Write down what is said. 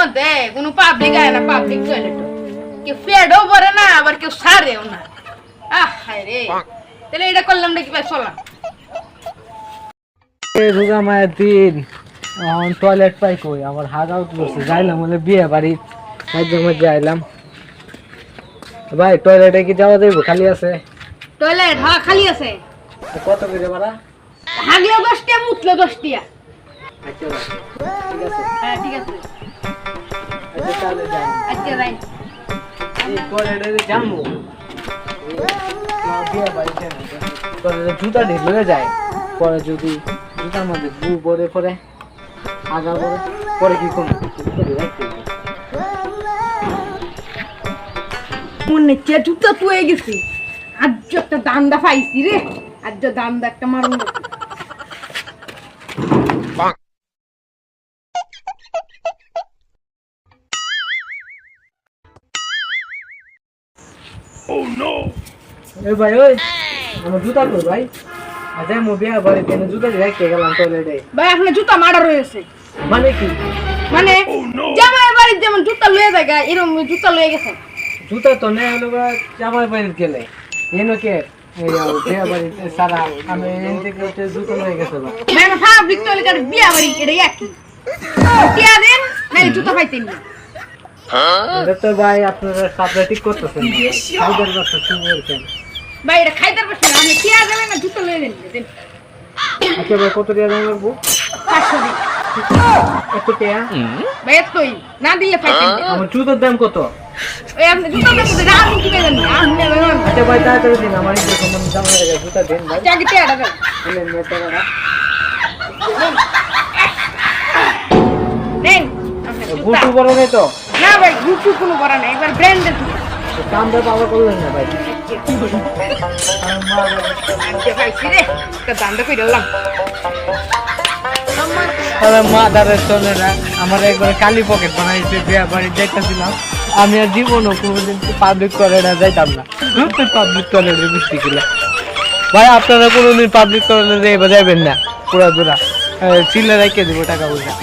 মধ্যে কোনো পাবলিক আয় না, পাবলিক টয়লেট কেউ ফেডও পরে না, আবার কেউ সারেও না। হায় রে, তাহলে এটা করলাম নাকি ভাই? চলাম রোজা মায়ের দিন, টয়লেট পাই কই, আমার হাজাও করছে। যাইলাম বলে বিয়ে বাড়ি, মাঝে মাঝে আইলাম। ভাই টয়লেটে কি যাওয়া যাইব? খালি আছে টয়লেট? হ্যাঁ খালি আছে। কত করে ভাড়া? হাগলে 10 টাকা, মুতলে 10 টাকা। আচ্ছা ভাই, ঠিক আছে। হ্যাঁ ঠিক আছে, আচ্ছা তাহলে যাই। আচ্ছা যাই। এই টয়লেটে যাবো, বিয়ে বাড়িতে টয়লেটে জুতা ঢেলে যায়, পরে যদি জুতার মধ্যে গু পরে পরে আগা পরে পরে কি করবো? মনে হচ্ছে জুতা তুয়ে গেছি। আজ একটা দান্দা পাইছি রে, আজ দান্দা একটা মারুন। এ ভাই, ওই আমার জুতা কই ভাই? আচ্ছা আমি বিয়ে বাড়িতে জুতা রেখে গেলাম টয়লেটে। ভাই আপনার জুতা মারা রয়েছে। মানে কি? মানে জামাই বাড়ির যেমন জুতা লয়ে যায়, এরকম জুতা লয়ে গেছে। জুতা তো নেই হলো জামাই বাড়ির গেলে এনো কে বিয়ে বাড়িতে সারা আমি এন থেকে জুতো লয়ে গেছে। মানে পাবলিক টয়লেট আর বিয়া বাড়ি এটা একই। টিয়া দেন নাকি জুতা পাইতেন না। এটা তো ভাই আপনারা সাবধান ঠিক করতেছেন, খাইদার কথা শুনছেন ভাই এটা খাইতে পারছেন না, আপনি টিয়া দেবেন না জুতা লয়ে দেন। আচ্ছা ভাই, কত টাকা দাম লাগবো? 500 দিন। এত টাকা ভাই এতই না দিলে পাইতেন না। আমার জুতোর দাম কত? ওই আপনি জুতা দেবেন না, আপনি কি দেবেন না, আপনি দেবেন না। আচ্ছা ভাই তাড়াতাড়ি দিন, আমার এই সম্বন্ধে জামাই জুতা দেন ভাই। জাগে টিয়াটা দেন। দিলেন না টাকাটা? দেন আপনি জুতা। গুটু বড় নেই তো? না ভাই গুটু কোনো করা নাই, এবার ব্র্যান্ডের জুতা। দামটা পাওয়া করলেন না ভাই। আজকে পাইছি রে, একটা দান্দা কই দিলাম। মা দাদা চলে না, আমার একবার কালি পকেট বানাইছে। বিয়ে বাড়ি যাইতেছিলাম, আমি আর জীবনও কোনোদিন পাবলিক টয়লেটে যাইতাম না। পাবলিক টয়লেটে বৃষ্টি ছিল ভাই। আপনারা কোনোদিন পাবলিক টয়লেটে যাইবেন না, পুরা দূরা চিল্লা রেখে দিব টাকা পয়সা।